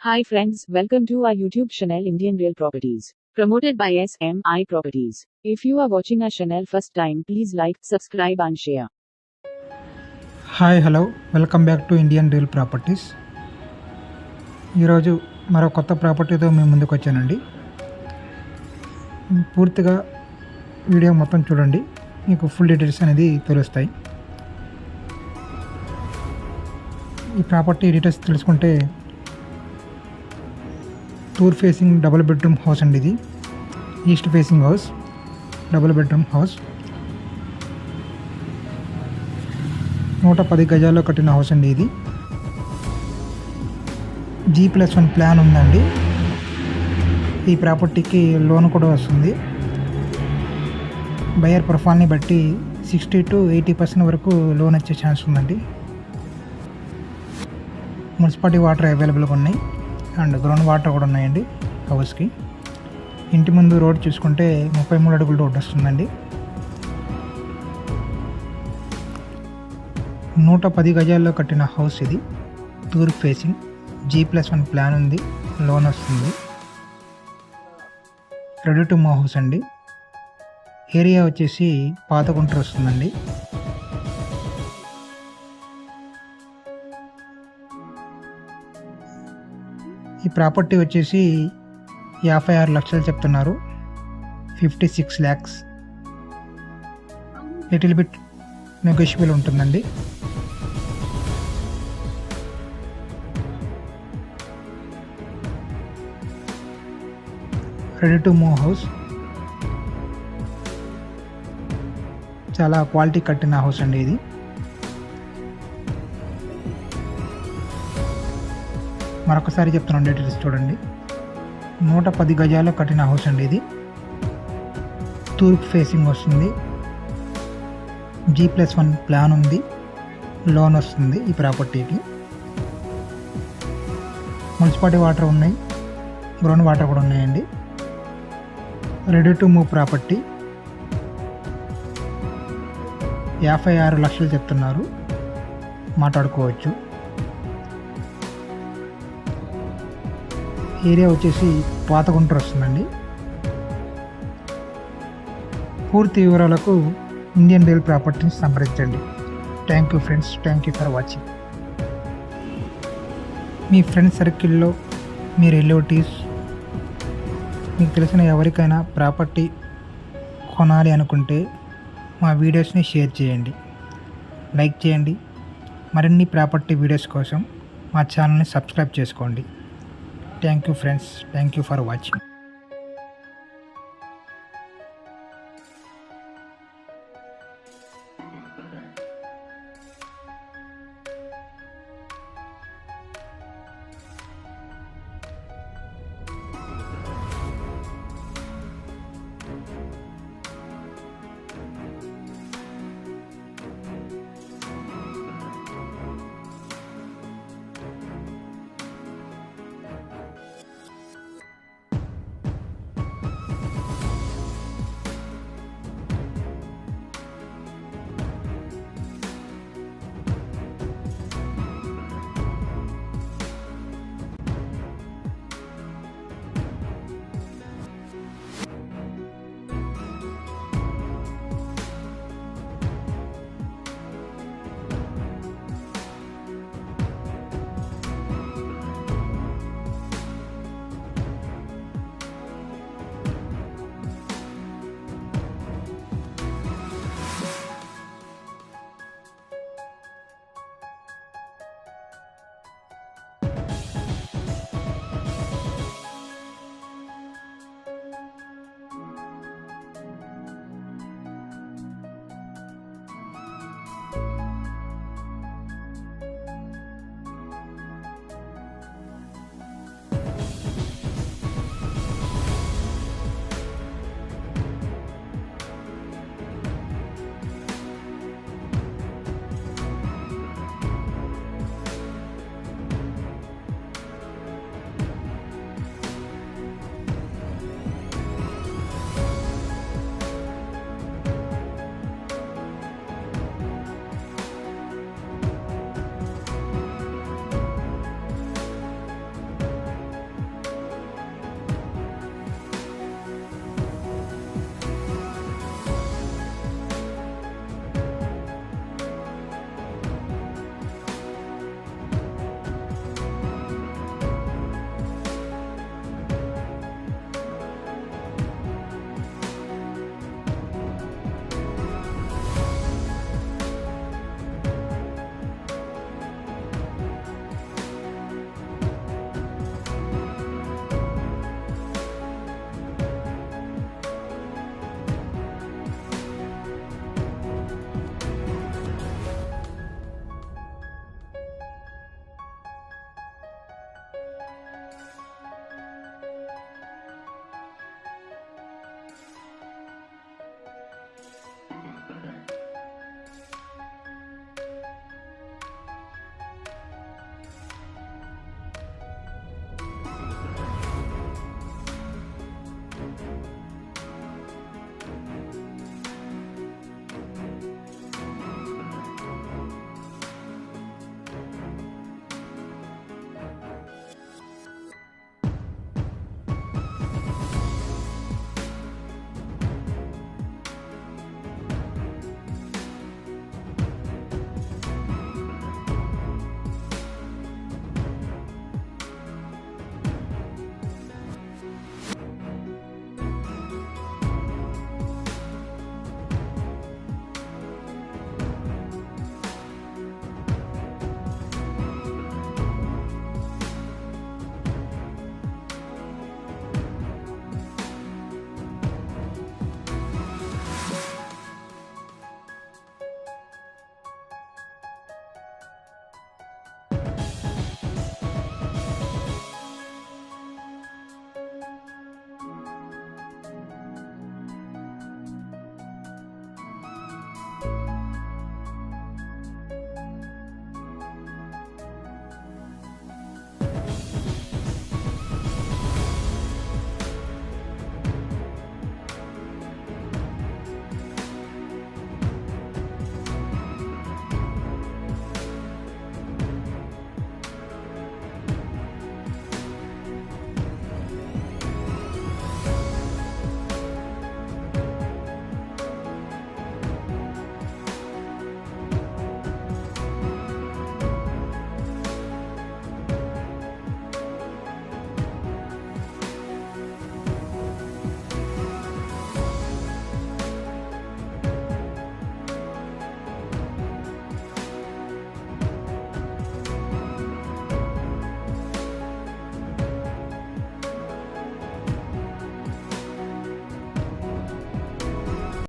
Hi friends, welcome to our YouTube channel Indian Real Properties, promoted by SMI Properties. If you are watching our channel first time, please like, subscribe and share. Hi hello welcome back to Indian real properties. ఈరోజు మరో కొత్త ప్రాపర్టీతో మేము ముందుకు వచ్చానండి. పూర్తిగా video మొత్తం చూడండి, మీకు ఫుల్ డీటెయిల్స్ అనేది తెలుస్తాయి. ఈ ప్రాపర్టీ డీటెయిల్స్ తెలుసుకుంటే, tour facing double bedroom house అండి. ఇది east facing house, double bedroom house. 110 గజాల్లో కట్టిన హౌస్ అండి. ఇది G+1 ప్లాన్ ఉందండి. ఈ ప్రాపర్టీకి లోన్ కూడా వస్తుంది. బయర్ ప్రొఫైల్ని బట్టి 60 to 80% వరకు లోన్ వచ్చే ఛాన్స్ ఉందండి. మున్సిపాలిటీ వాటర్ అవైలబుల్గా ఉన్నాయి అండ్ గ్రౌండ్ వాటర్ కూడా ఉన్నాయండి హౌస్కి. ఇంటి ముందు రోడ్ చూసుకుంటే 33 అడుగుల రోడ్ వస్తుందండి. 110 గజాల్లో కట్టిన హౌస్ ఇది. టూర్ ఫేసింగ్, G+1 ప్లాన్ ఉంది, లోన్ వస్తుంది. రెడీ టు మూవ్ హౌస్ అండి. ఏరియా వచ్చేసి పాతగుంటూరు వస్తుందండి. ఈ ప్రాపర్టీ వచ్చేసి 56 లక్షలు చెప్తున్నారు. 56 lakhs. లిటిల్ బిట్ నెగోషియబుల్ ఉంటుందండి. Ready to move house. చాలా క్వాలిటీ కట్టిన హౌస్ అండి ఇది. మరొకసారి చెప్తున్నాను, డీటెయిల్స్ చూడండి. 110 గజాల్లో కట్టిన హౌస్ అండి ఇది. తూర్పు ఫేసింగ్ వస్తుంది. G+1 ప్లాన్ ఉంది, లోన్ వస్తుంది ఈ ప్రాపర్టీకి. మున్సిపాలిటీ వాటర్ ఉన్నాయి, గ్రౌండ్ వాటర్ కూడా ఉన్నాయండి. Ready to move property. 56 లక్షలు చెప్తున్నారు, మాట్లాడుకోవచ్చు. ఏరియా వచ్చేసి పాతగుంటూరు వస్తుందండి. పూర్తి వివరాలకు ఇండియన్ రియల్ ప్రాపర్టీని సంప్రదించండి. Thank you friends, thank you for watching. Me friends సర్కిల్లో మీ రిలేటివ్స్, మీకు తెలిసిన ఎవరికైనా ప్రాపర్టీ కొనాలి అనుకుంటే మా వీడియోస్ని షేర్ చేయండి, లైక్ చేయండి. మరిన్ని ప్రాపర్టీ వీడియోస్ కోసం మా ఛానల్ని సబ్స్క్రైబ్ చేసుకోండి. Thank you friends, thank you for watching.